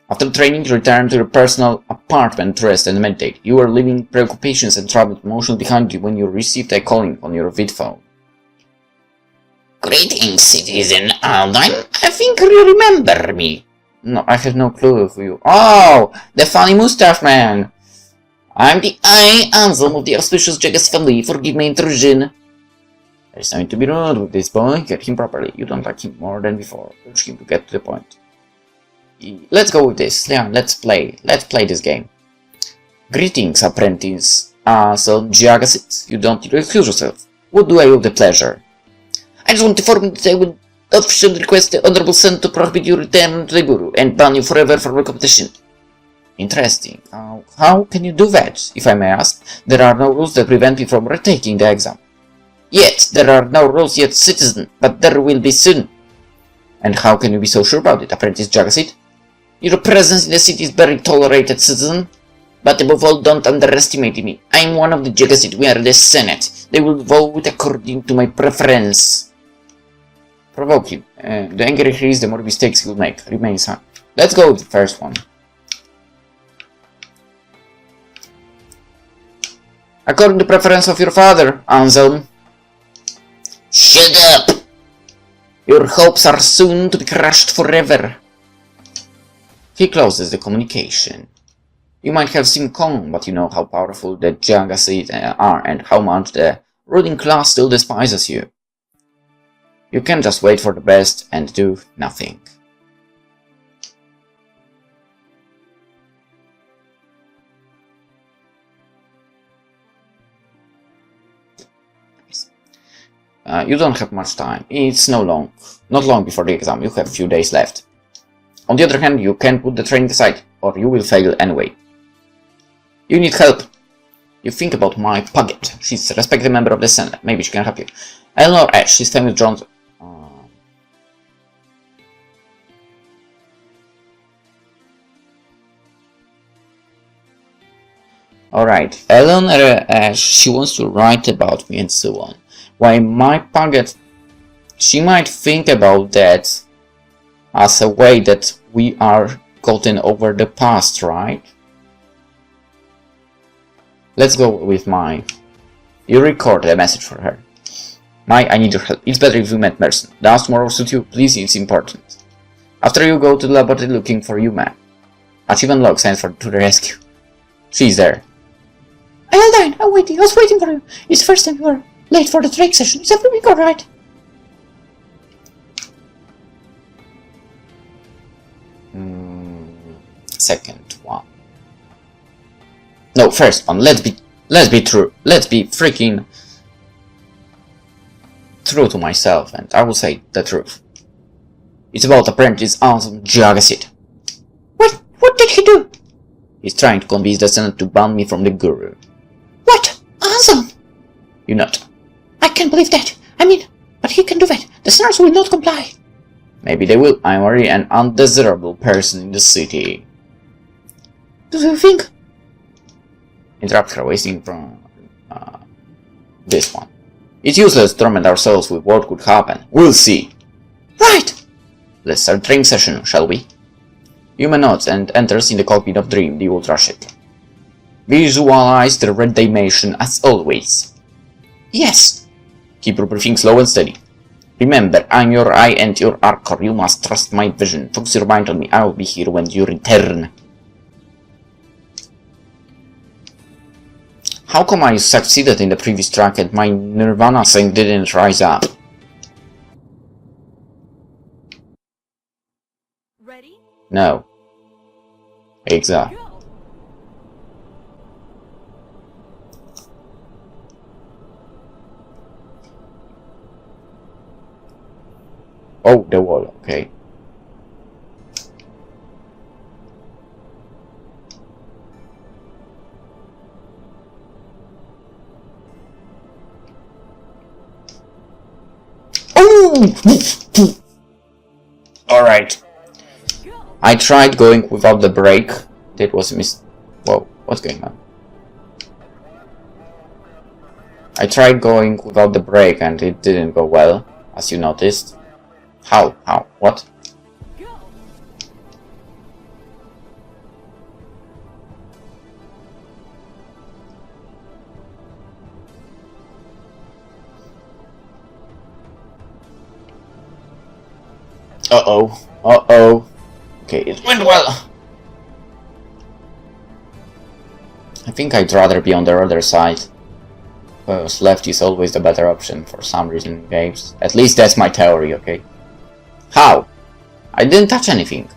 After training, you return to your personal apartment to rest and meditate. You are leaving preoccupations and troubled emotions behind you when you received a calling on your vid phone. Greetings, Citizen Aldine. I think you remember me. No, I have no clue who you... Oh! The funny mustache man! I'm the Anselm of the auspicious Jagas family. Forgive my intrusion. There's nothing to be rude with this boy. Get him properly. You don't like him more than before. Urge him to get to the point. Let's go with this. Yeah, let's play. Let's play this game. Greetings, apprentice. So, G.U.R.U, you don't need to excuse yourself. What do I owe the pleasure? I just want to inform you that I would officially request the Honorable Senate to prohibit your return to the G.U.R.U and ban you forever from the competition. Interesting. How can you do that, if I may ask? There are no rules that prevent me from retaking the exam. Yet, there are no rules yet, citizen, but there will be soon. And how can you be so sure about it, Apprentice G.U.R.U? Your presence in the city is very tolerated, citizen. But above all, don't underestimate me. I'm one of the G.U.R.U. We are the Senate. They will vote according to my preference. Provoke him. The angrier he is, the more mistakes he will make. Remains high. Let's go with the first one. According to preference of your father, Anselm. Shut up! Your hopes are soon to be crushed forever. He closes the communication. You might have seen Kong, but you know how powerful the G.U.R.U are and how much the ruling class still despises you. You can just wait for the best and do nothing. You don't have much time. It's not long before the exam. You have a few days left. On the other hand, you can put the training aside, or you will fail anyway. You need help. You think about my Puget. She's a respected member of the Senate. Maybe she can help you. Eleanor Ash. She's famous Johnson. Alright, Eleanor Ash. She wants to write about me and so on. Why my Puget? She might think about that as a way that we are gotten over the past, right? Let's go with Mai. You record a message for her. Mai, I need your help. It's better if we met Merson. Does tomorrow suit you? Please, it's important. After you go to the laboratory looking for Yume. Achievement log sent to the rescue. She's there. Eldine, I'm waiting. I was waiting for you. It's the first time you were late for the training session. Is everything alright? Second one. No, first one. Let's be true. Let's be freaking true to myself, and I will say the truth. It's about Apprentice Anselm G.U.R.U. What did he do? He's trying to convince the Senate to ban me from the G.U.R.U. What? Anselm? You not. I can't believe that. I mean, but he can do that. The Senators will not comply. Maybe they will. I'm already an undesirable person in the city. Do you think? Interrupt her, wasting from this one. It's useless to torment ourselves with what could happen. We'll see. Right. Let's start training session, shall we? Yume nods and enters in the cockpit of Dream, the Ultra ship. Visualize the red dimension as always. Yes. Keep your breathing slow and steady. Remember, I'm your eye and your anchor. You must trust my vision. Focus your mind on me. I will be here when you return. How come I succeeded in the previous track and my Nirvana thing didn't rise up? Ready? No. Exactly. Oh, the wall, okay. Oh! Alright. I tried going without the brake. That was a miss. Whoa, what's going on? I tried going without the brake and it didn't go well, as you noticed. How? What? Uh-oh. Uh-oh. Okay, it went well. I think I'd rather be on the other side. Because left is always the better option for some reason in games. At least that's my theory, okay? How? I didn't touch anything.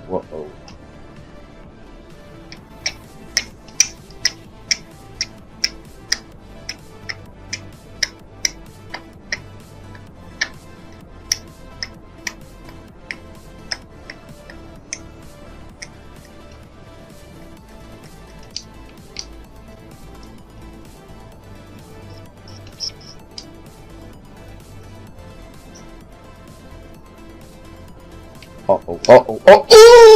Whoa. Oh!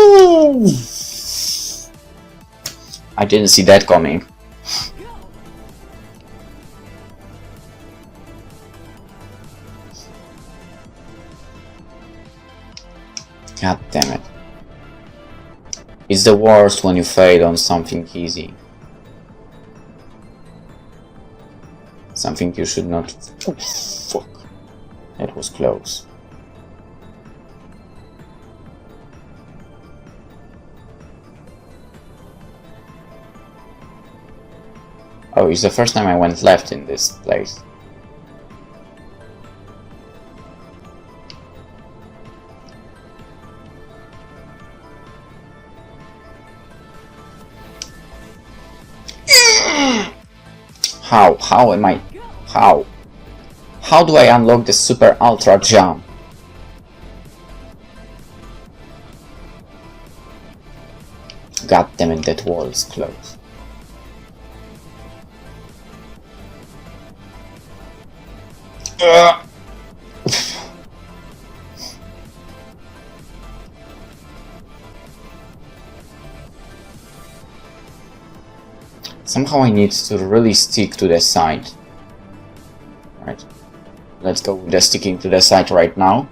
I didn't see that coming. God damn it. It's the worst when you fail on something easy. Something you should not... Oh, fuck. That was close. Oh, it's the first time I went left in this place. How am I... How do I unlock the super ultra jump? God damn it, that wall is close. Somehow I need to really stick to the side. Right. Let's go with the sticking to the side right now.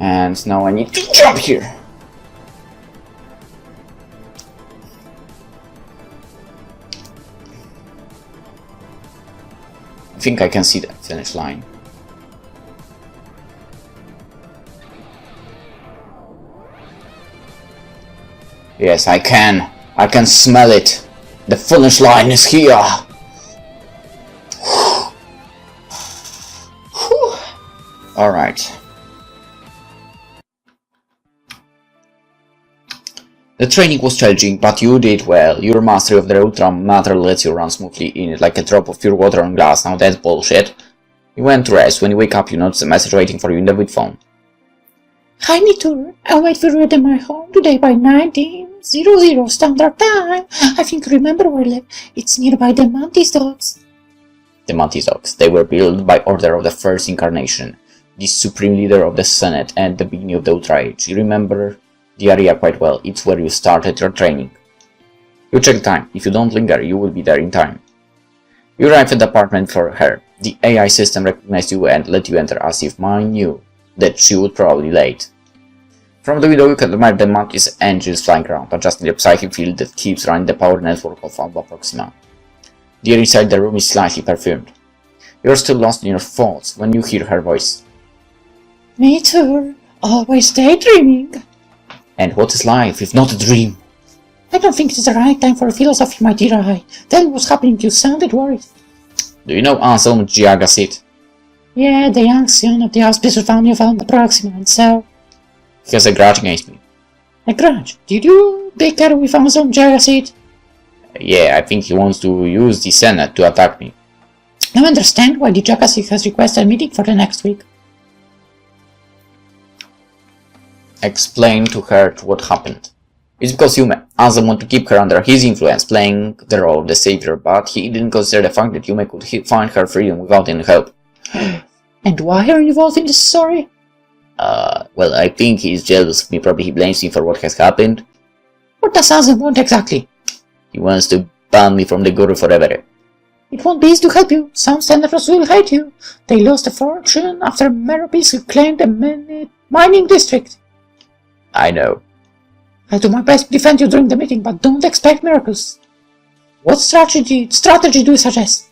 And now I need to jump here. I think I can see the finish line. Yes, I can. I can smell it. The finish line is here. Alright. The training was challenging, but you did well. Your mastery of the ultra matter lets you run smoothly in it, like a drop of pure water on glass. Now that's bullshit. You went to rest. When you wake up, you notice a message waiting for you in the vid phone. Hi, Nitor. I'll wait for you at my home today by 19:00 standard time. I think you remember where I live. It's nearby the Mantis Dogs. The Mantis Dogs. They were built by order of the First Incarnation, the supreme leader of the Senate and the beginning of the Ultra Age. You remember the area quite well. It's where you started your training. You check time. If you don't linger, you will be there in time. You arrive at the apartment for her. The AI system recognized you and let you enter as if mine knew that she would probably be late. From the window you can admire the Mantis engines flying around, adjusting the psychic field that keeps running the power network of Alpha Proxima. The air inside the room is slightly perfumed. You are still lost in your thoughts when you hear her voice. Me too. Always daydreaming. And what is life if not a dream? I don't think it's the right time for philosophy, my dear eye. Tell me what's happening. You sounded worried. Do you know Anselm Giagasit? Yeah, the young son of the auspicious family of Alpha Proxima, and so... He has a grudge against me. A grudge? Did you bicker with Amazon Jagasit? Yeah, I think he wants to use the Senate to attack me. I understand why the Jagasit has requested a meeting for the next week. Explain to her what happened. It's because Yume, Ansem wanted to keep her under his influence, playing the role of the savior, but he didn't consider the fact that Yume could find her freedom without any help. And why are you involved in this story? Well, I think he's jealous of me. Probably he blames me for what has happened. What does Ansem want exactly? He wants to ban me from the G.U.R.U forever. It won't be easy to help you. Some senators will hate you. They lost a fortune after Merobis who claimed the Mining district. I know. I'll do my best to defend you during the meeting, but don't expect miracles. What strategy do you suggest?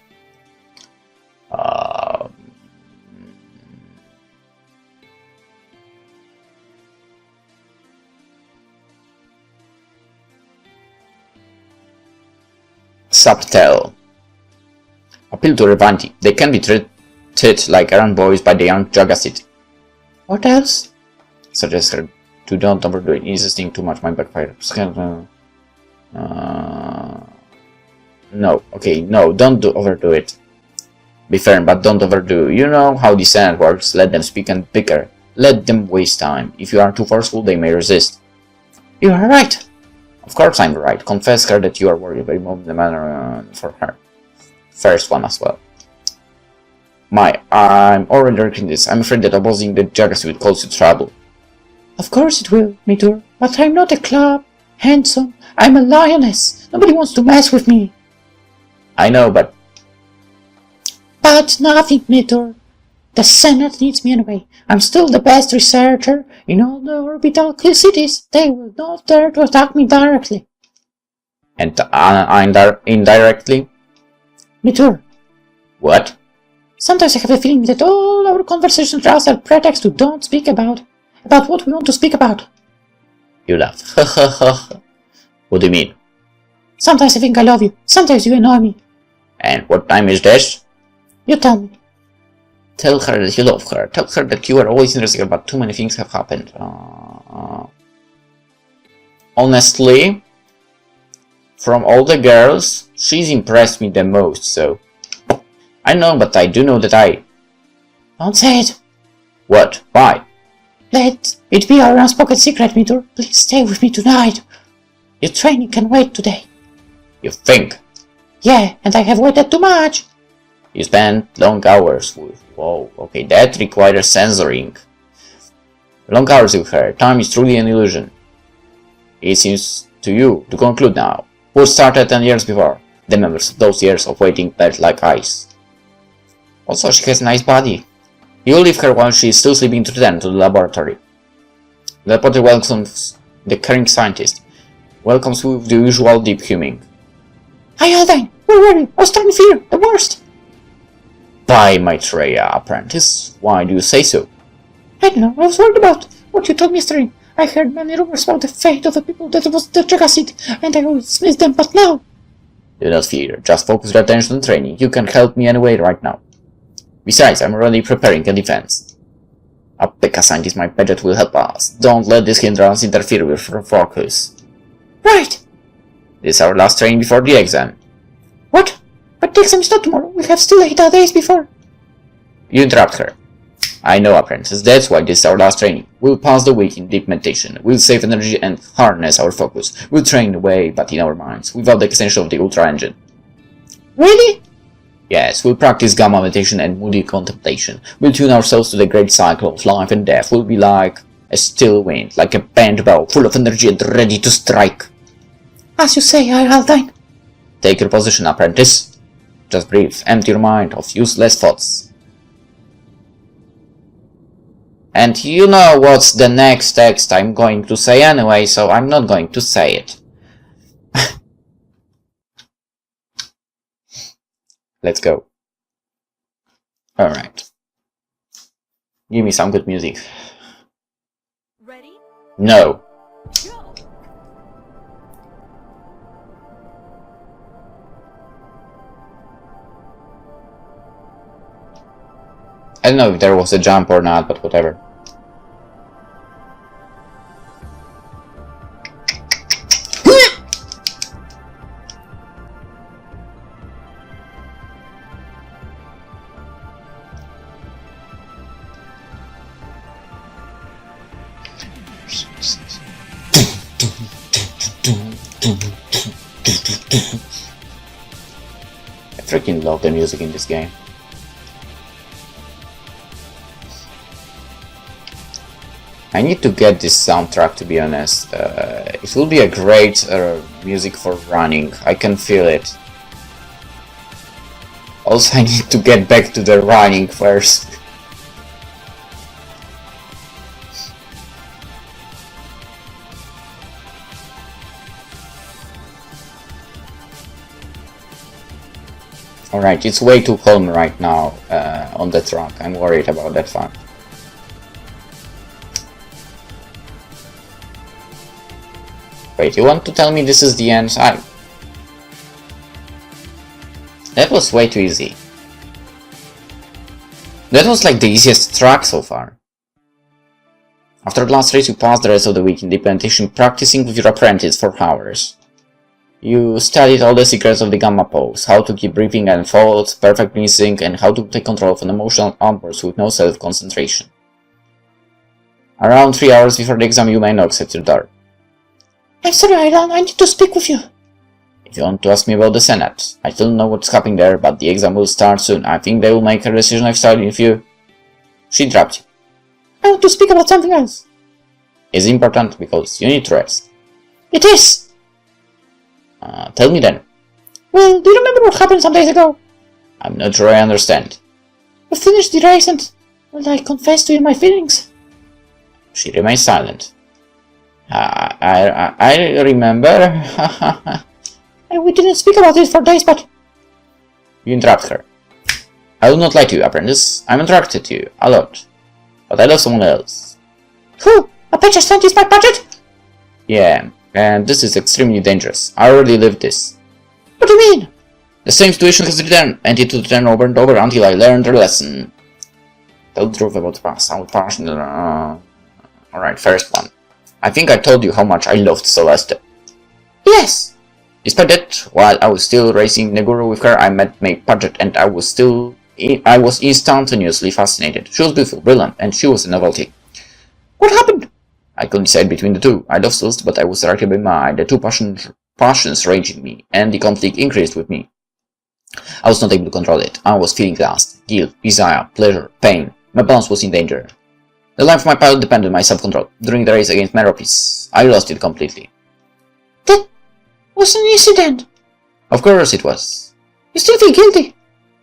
Subtle. Appeal to Revanti. They can be treated like errand boys by the young Jagasit. What else? Suggest her to don't overdo it. Insisting too much might backfire. No. Okay, no, don't overdo it. Be firm, but don't overdo. You know how the Senate works. Let them speak and bicker. Let them waste time. If you are too forceful, they may resist. You are right. Of course I'm right. Confess her that you are worried very much the manner for her. First one as well. I'm already working this. I'm afraid that opposing the Jagasit will cause you trouble. Of course it will, Mitur. But I'm not a club. Handsome. I'm a lioness. Nobody wants to mess with me. I know, but... But nothing, Mitur. The Senate needs me anyway. I'm still the best researcher in all the orbital cities. They will not dare to attack me directly. And indirectly? Mitur. What? Sometimes I have a feeling that all our conversations are a pretext to don't speak about what we want to speak about. You laugh. What do you mean? Sometimes I think I love you. Sometimes you annoy me. And what time is this? You tell me. Tell her that you love her. Tell her that you are always interested, but too many things have happened. Honestly, from all the girls, she's impressed me the most, so... I know, but I do know that I... Don't say it. What? Why? Let it be our unspoken secret, Mitur. Please stay with me tonight. Your training can wait today. You think? Yeah, and I have waited too much. You spend long hours with... Whoa, okay, that requires censoring. Long hours with her. Time is truly an illusion. It seems to you to conclude now. What started 10 years before? The members of those years of waiting melt like ice. Also, she has a nice body. You will leave her while she is still sleeping to return to the laboratory. The reporter welcomes the caring scientist. Welcomes with the usual deep humming. Hi, Aldine. Where were you? I was starting to fear. The worst. By Maitreya, apprentice. Why do you say so? I don't know. I was worried about what you told me yesterday. I heard many rumors about the fate of the people that was the Jagasit, and I always dismissed them, but now... Do not fear. Just focus your attention on training. You can help me anyway right now. Besides, I'm already preparing a defense. A Pekka scientist, my budget will help us. Don't let this hindrance interfere with your focus. Right. This is our last training before the exam. What? But the exam is not tomorrow. We have still 8 days before. You interrupt her. I know, apprentice. That's why this is our last training. We'll pass the week in deep meditation. We'll save energy and harness our focus. We'll train away, but in our minds, without the extension of the Ultra engine. Really? Yes, we'll practice gamma meditation and moody contemplation. We'll tune ourselves to the great cycle of life and death. We'll be like a still wind, like a bent bow, full of energy and ready to strike. As you say, Aldine. Take your position, apprentice. Just breathe. Empty your mind of useless thoughts. And you know what's the next text I'm going to say anyway, so I'm not going to say it. Let's go. Alright. Give me some good music. Ready? No. Go! I don't know if there was a jump or not, but whatever. I freaking love the music in this game. I need to get this soundtrack, to be honest. It will be a great music for running. I can feel it. Also, I need to get back to the running first. Alright, it's way too calm right now on the track. I'm worried about that fact. Wait, you want to tell me this is the end? That was way too easy. That was like the easiest track so far. After the last race, you passed the rest of the week in the plantation practicing with your apprentice for hours. You studied all the secrets of the gamma pose, how to keep breathing and thoughts perfectly in sync, and how to take control of an emotional outburst with no self-concentration. Around 3 hours before the exam, Yume knocks at your door. I'm sorry, Ilan, I need to speak with you. If you want to ask me about the Senate, I still don't know what's happening there, but the exam will start soon. I think they will make a decision if starting with you. She dropped you. I want to speak about something else. It's important because you need to rest. It is! Tell me then. Well, do you remember what happened some days ago? I'm not sure I understand. We finished the race and, well, I confessed to you my feelings. She remains silent. I remember. And we didn't speak about it for days, but... You interrupt her. I will not lie to you, apprentice. I'm attracted to you, a lot. But I love someone else. Who? A patch is my budget? Yeah, and this is extremely dangerous. I already lived this. What do you mean? The same situation has returned, and it will return over and over until I learned the lesson. Tell the truth about the past. I will pass. Alright, first one. I think I told you how much I loved Celeste. Yes. Despite that, while I was still racing G.U.R.U with her, I met May Paget, and I was instantaneously fascinated. She was beautiful, brilliant, and she was a novelty. What happened? I couldn't decide between the two. I loved Celeste, but I was attracted by May. The two passions raged in me, and the conflict increased with me. I was not able to control it. I was feeling lust, guilt, desire, pleasure, pain. My balance was in danger. The life of my pilot depended on my self-control. During the race against Meropis, I lost it completely. That was an incident. Of course it was. You still feel guilty?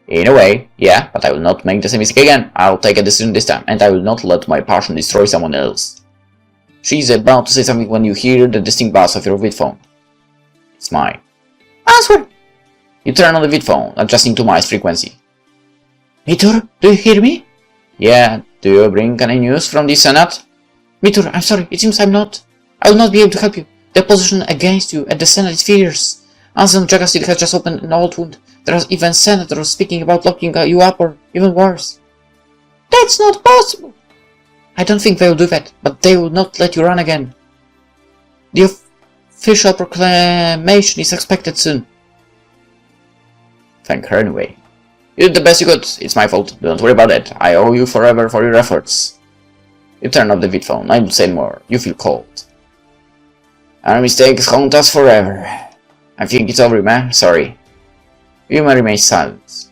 In a way, yeah, but I will not make the same mistake again. I'll take a decision this time, and I will not let my passion destroy someone else. She's about to say something when you hear the distinct buzz of your vidphone. It's mine. Answer! You turn on the vidphone, adjusting to Mai's frequency. Mitur, do you hear me? Yeah, do you bring any news from the Senate? Mitur, I'm sorry, it seems I will not be able to help you. The opposition against you at the Senate is fierce. Anselm Jagasid has just opened an old wound. There are even senators speaking about locking you up or even worse. That's not possible! I don't think they will do that, but they will not let you run again. The official proclamation is expected soon. Thank her anyway. You did the best you could. It's my fault. Don't worry about it. I owe you forever for your efforts. You turn off the vidphone. I will say more. You feel cold. Our mistakes haunt us forever. I think it's over, man. Sorry. Yume remains silent.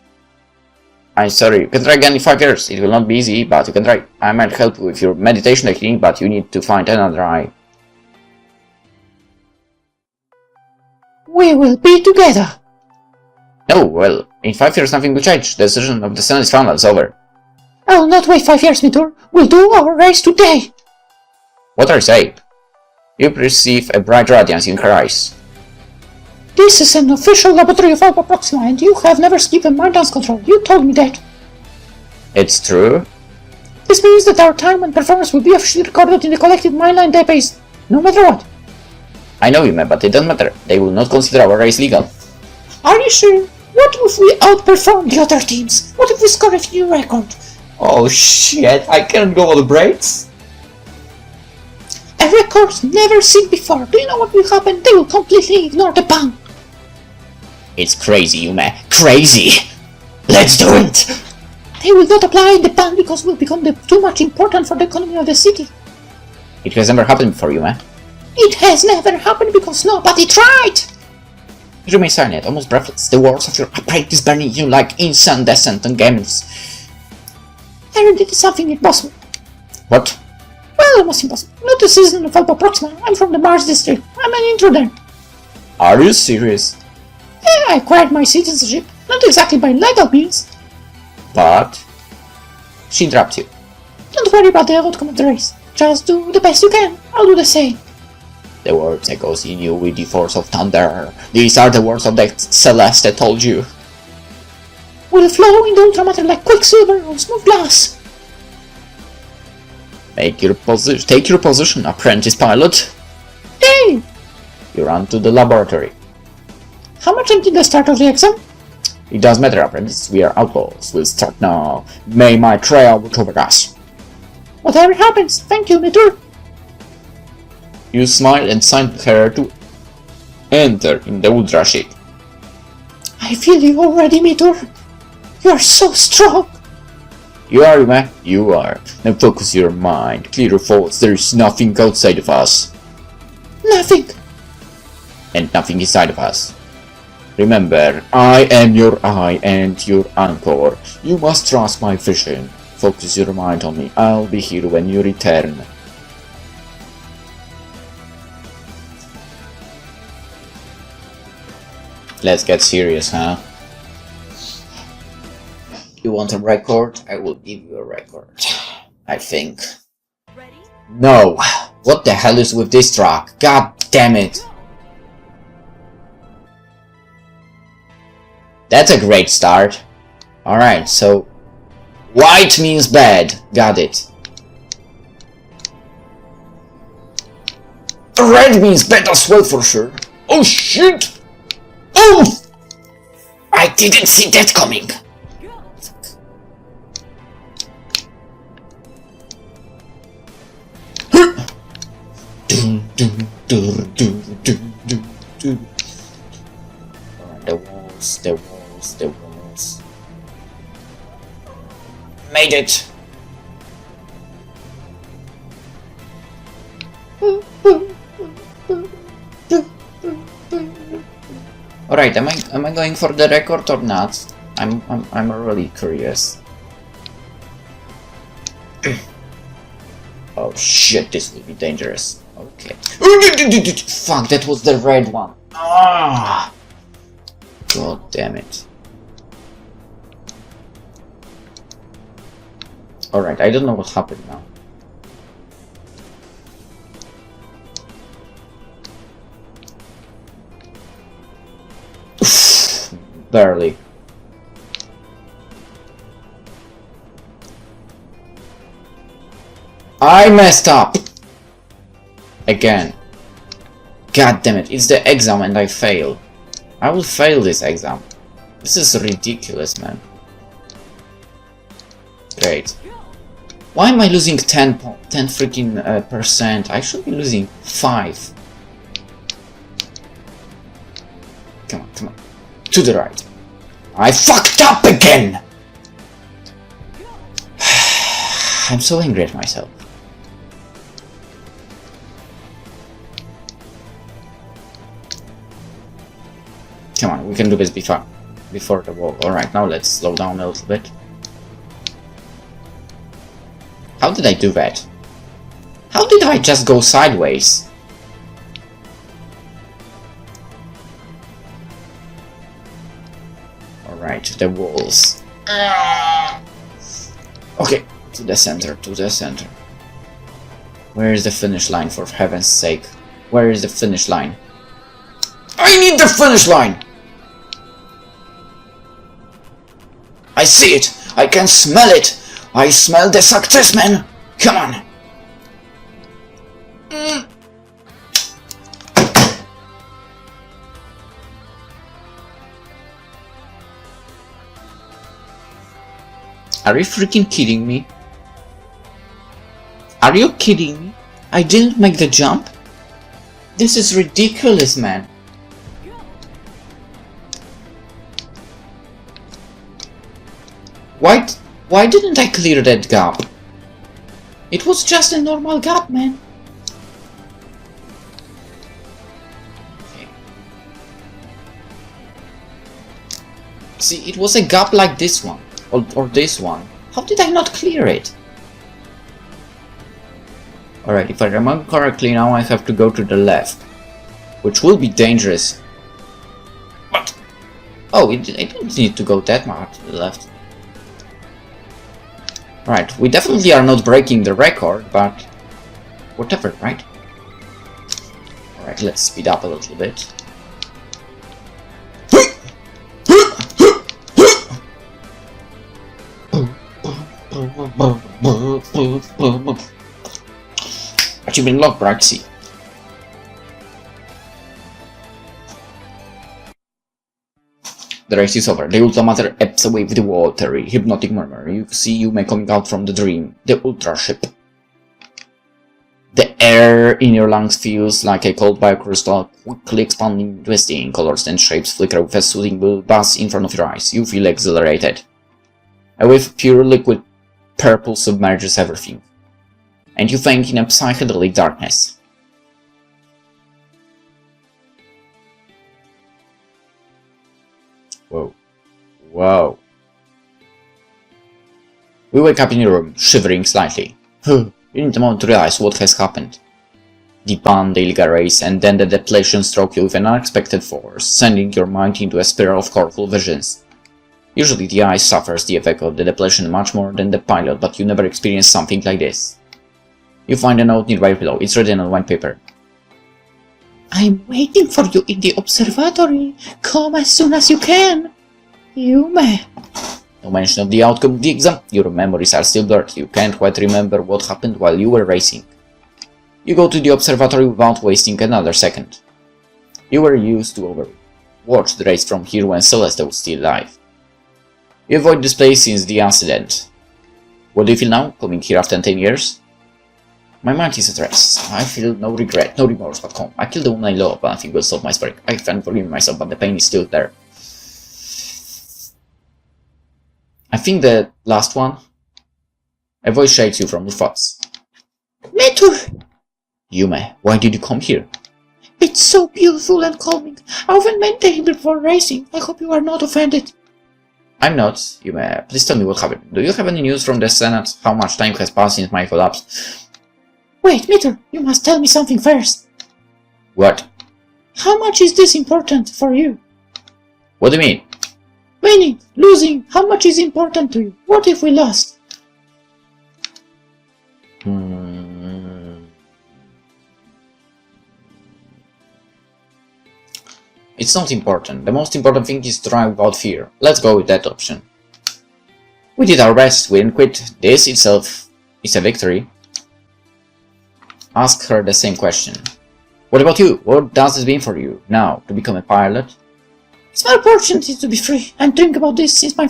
I'm sorry. You can try again in 5 years. It will not be easy, but you can try. I might help you with your meditation technique, but you need to find another eye. We will be together. No, well, in 5 years nothing will change. The decision of the Senate is final. It's over. I will not wait 5 years, Mitur. We'll do our race today. What are you saying? You perceive a bright radiance in her eyes. This is an official laboratory of Alpha Proxima, and you have never skipped a mind dance control. You told me that. It's true? This means that our time and performance will be officially recorded in the collective mindline database, no matter what. I know, Yume, but it doesn't matter. They will not consider our race legal. Are you sure? What if we outperform the other teams? What if we score a new record? Oh shit, I can't go on the brakes? A record never seen before. Do you know what will happen? They will completely ignore the ban. It's crazy, Yume. Crazy! Let's do it! They will not apply the ban because we'll become too much important for the economy of the city. It has never happened before, Yume. It has never happened because nobody tried! You remain silent, almost breathless. The words of your apprentice burning you like incandescent games. Aaron did something impossible. What? Well, almost impossible. Not the citizen of Alpha Proxima. I'm from the Mars district. I'm an intruder. Are you serious? Yeah, I acquired my citizenship. Not exactly by legal means. But... She interrupted you. Don't worry about the outcome of the race. Just do the best you can. I'll do the same. The words echoes in you with the force of thunder. These are the words of the Celeste that told you. will flow in the ultramatter like quicksilver on smooth glass. Take your position, apprentice pilot. Hey! You run to the laboratory. How much until the start of the exam? It does matter, apprentice. We are outlaws. We'll start now. May my trial watch over us. Whatever happens, thank you, Mitur. You smile and sign her to enter in the Ultra ship. I feel you already, Mitur. You are so strong. You are, Yume. You are. Now focus your mind. Clear your thoughts. There is nothing outside of us. Nothing. And nothing inside of us. Remember, I am your eye and your anchor. You must trust my vision. Focus your mind on me. I'll be here when you return. Let's get serious, huh? You want a record? I will give you a record. I think. Ready? No! What the hell is with this track? God damn it! That's a great start. Alright, so... white means bad. Got it. Red means bad as well for sure. Oh shit! Oh! I didn't see that coming. The walls, the walls, the walls. Made it! Alright, am I going for the record or not? I'm really curious. Oh shit, this will be dangerous. Okay. Fuck, that was the red one. Ah! God damn it. Alright, I don't know what happened now. Barely. I messed up! Again. God damn it, it's the exam and I fail. I will fail this exam. This is ridiculous, man. Great. Why am I losing 10 freaking percent? I should be losing 5. Come on, come on. To the right. I fucked up again! I'm so angry at myself. Come on, we can do this before the wall. Alright, now let's slow down a little bit. How did I do that? How did I just go sideways? Alright, the walls. Okay, to the center, to the center. Where is the finish line, for heaven's sake? Where is the finish line? I need the finish line! I see it! I can smell it! I smell the success, man! Come on! Are you freaking kidding me? Are you kidding me? I didn't make the jump? This is ridiculous, man. Why didn't I clear that gap? It was just a normal gap, man. Okay. See, it was a gap like this one, or this one. How did I not clear it? Alright, if I remember correctly, now I have to go to the left, which will be dangerous. What? Oh, I didn't need to go that much to the left. Right, we definitely are not breaking the record, but whatever, right? Alright, let's speed up a little bit. Achievement log, Bright Sea. The race is over. The Ultra Matter ebbs away with the watery, hypnotic murmur. You see Yume coming out from the dream, the Ultra ship. The air in your lungs feels like a cold biocrystal, quickly expanding, twisting. Colors and shapes flicker with a soothing buzz in front of your eyes. You feel exhilarated. A wave of pure liquid purple submerges everything, and you faint in a psychedelic darkness. Whoa. Whoa. We wake up in your room, shivering slightly. You need a moment to realize what has happened. The ban, the illegal race, and then the depletion struck you with an unexpected force, sending your mind into a spiral of colorful visions. Usually the eye suffers the effect of the depletion much more than the pilot, but you never experience something like this. You find a note nearby below. It's written on white paper. I'm waiting for you in the observatory. Come as soon as you can. Yume. No mention of the outcome of the exam. Your memories are still blurred. You can't quite remember what happened while you were racing. You go to the observatory without wasting another second. You were used to watch the race from here when Celeste was still alive. You avoid this place since the accident. What do you feel now, coming here after 10 years? My mind is at rest. I feel no regret, no remorse, but calm. I killed the woman I love, but nothing will stop my spirit. I haven't forgiven myself, but the pain is still there. I think the last one. A voice shakes you from your thoughts. Meteor! Yume, why did you come here? It's so beautiful and calming. I often maintain before racing. I hope you are not offended. I'm not. Yume, please tell me what happened. Do you have any news from the Senate? How much time has passed since my collapse? Wait, Meteor, you must tell me something first. What? How much is this important for you? What do you mean? Winning, losing, how much is important to you? What if we lost? It's not important. The most important thing is to drive without fear. Let's go with that option. We did our best. We didn't quit. This itself is a victory. Ask her the same question. What about you? What does it mean for you now to become a pilot? It's my opportunity to be free. I'm thinking about this since my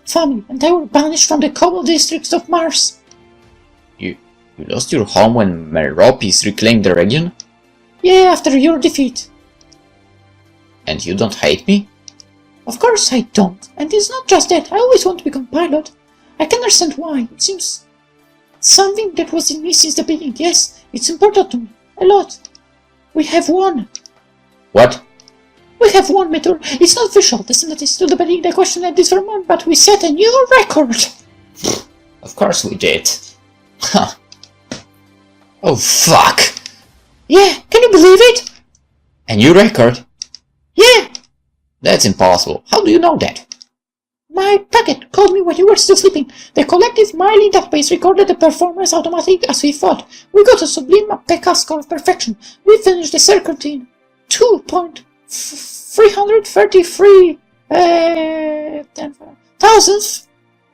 family and I were banished from the Cobalt districts of Mars. You lost your home when Meropis reclaimed the region? Yeah, after your defeat. And you don't hate me? Of course I don't. And it's not just that. I always want to become pilot. I can understand why. It seems something that was in me since the beginning. Yes, it's important to me. A lot. We have won. What? We have won, Meteor. It's not official. The Senate is still debating the question like this for a month, but we set a new record. Of course we did. Huh. Oh fuck. Yeah, can you believe it? A new record? Yeah. That's impossible. How do you know that? My packet called me when you were still sleeping. The collective mailing database recorded the performance automatically as we thought. We got a sublime PK score of perfection. We finished the circuit in 2.333 thousandth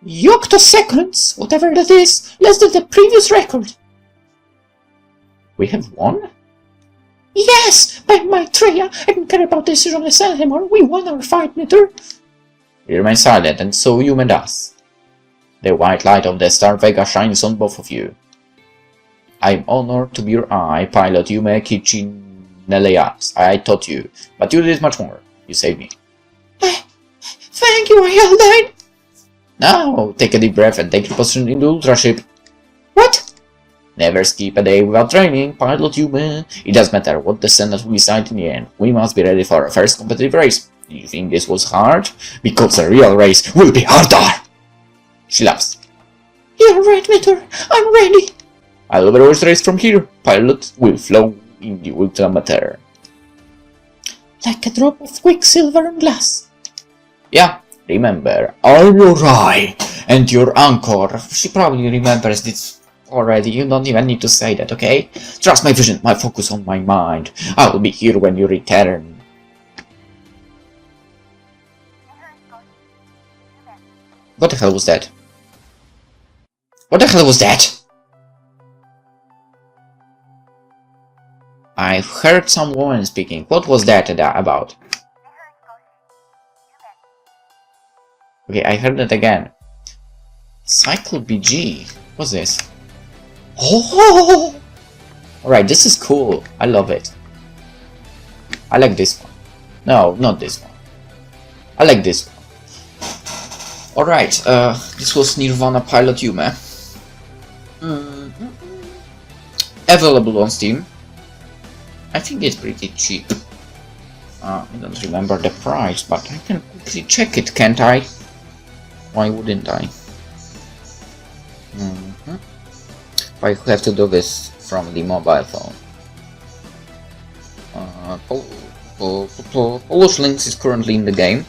octoseconds, whatever that is, less than the previous record. We have won? Yes! By my Treya, I don't care about the decision of the Senate anymore. We won our fight, Meteor. We remain silent, and so you and us. The white light of the Star Vega shines on both of you. I am honored to be your eye, Pilot Yume Kichineleas. I taught you, but you did much more. You saved me. Thank you, Iodine. Now, take a deep breath and take your position in the Ultra ship. What? Never skip a day without training, Pilot Yume. It doesn't matter what the Senate will decide in the end. We must be ready for our first competitive race. Do you think this was hard? Because a real race will be harder! She laughs. You're right, Meteor. I'm ready. I'll overwatch the race from here. Pilot will flow in the Ultra Matter. Like a drop of quicksilver and glass. Yeah, remember, I'm your eye and your anchor. She probably remembers this already. You don't even need to say that, okay? Trust my vision, my focus on my mind. I will be here when you return. What the hell was that? What the hell was that? I've heard some woman speaking. What was that about? Okay, I heard it again. Cycle BG. What's this? Oh! Alright, this is cool. I love it. I like this one. No, not this one. I like this one. Alright, this was Nirvana Pilot Yume. Available on Steam. I think it's pretty cheap. I don't remember the price, but I can quickly check it, can't I? Why wouldn't I? I have to do this from the mobile phone. PolishLynx is currently in the game.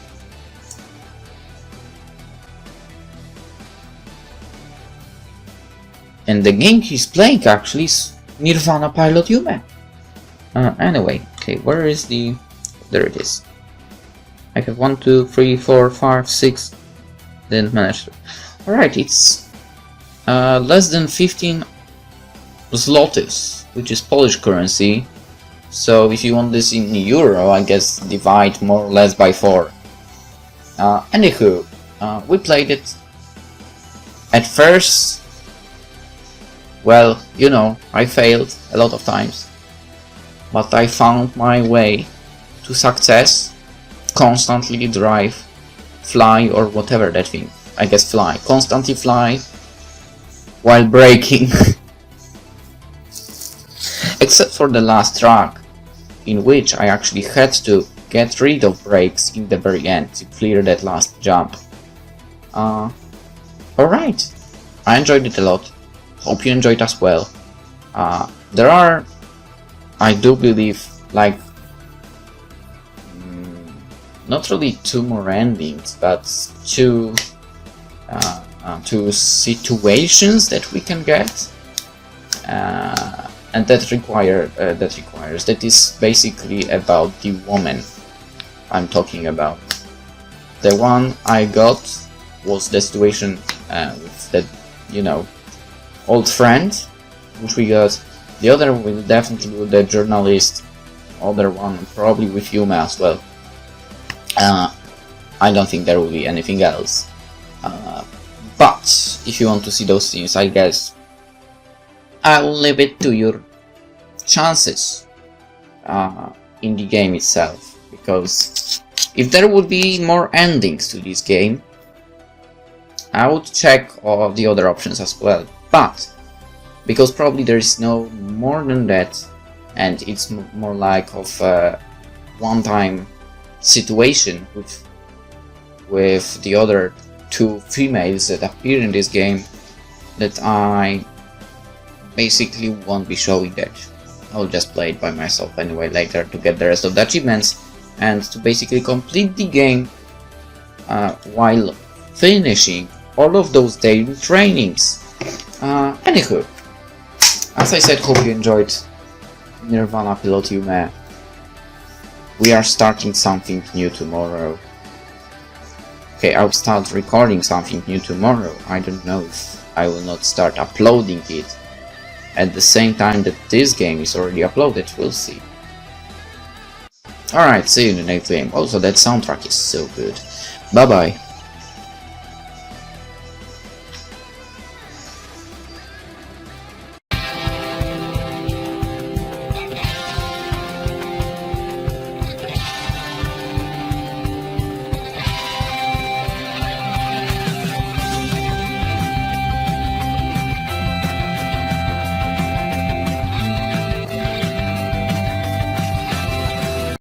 And the game he's playing actually is Nirvana Pilot Yume. Anyway, okay, where is the... There it is. I have 1, 2, 3, 4, 5, 6. Didn't manage to... Alright, it's less than 15 zlotys, which is Polish currency. So if you want this in euro, I guess divide more or less by 4. Anywho, we played it. At first, well, you know, I failed a lot of times. But I found my way to success. Constantly drive, fly, or whatever that thing. I guess fly. Constantly fly while braking. Except for the last track, in which I actually had to get rid of brakes in the very end to clear that last jump. Alright, I enjoyed it a lot. Hope you enjoyed as well. There are, I do believe, like, not really 2 more endings, but two situations that we can get, and that is basically about the woman I'm talking about. The one I got was the situation with that, you know, old friend, which we got. The other will definitely be the journalist. Other one probably with Yume as well. I don't think there will be anything else. But if you want to see those things, I guess I'll leave it to your chances in the game itself. Because if there would be more endings to this game, I would check all the other options as well. But because probably there is no more than that, and it's more like of a one-time situation with the other 2 females that appear in this game, that I basically won't be showing that. I'll just play it by myself anyway later to get the rest of the achievements and to basically complete the game while finishing all of those daily trainings. Anywho, as I said, hope you enjoyed Nirvana Pilot Yume. We are starting something new tomorrow. Okay, I'll start recording something new tomorrow. I don't know if I will not start uploading it at the same time that this game is already uploaded. We'll see. Alright, see you in the next game. Also, that soundtrack is so good. Bye bye.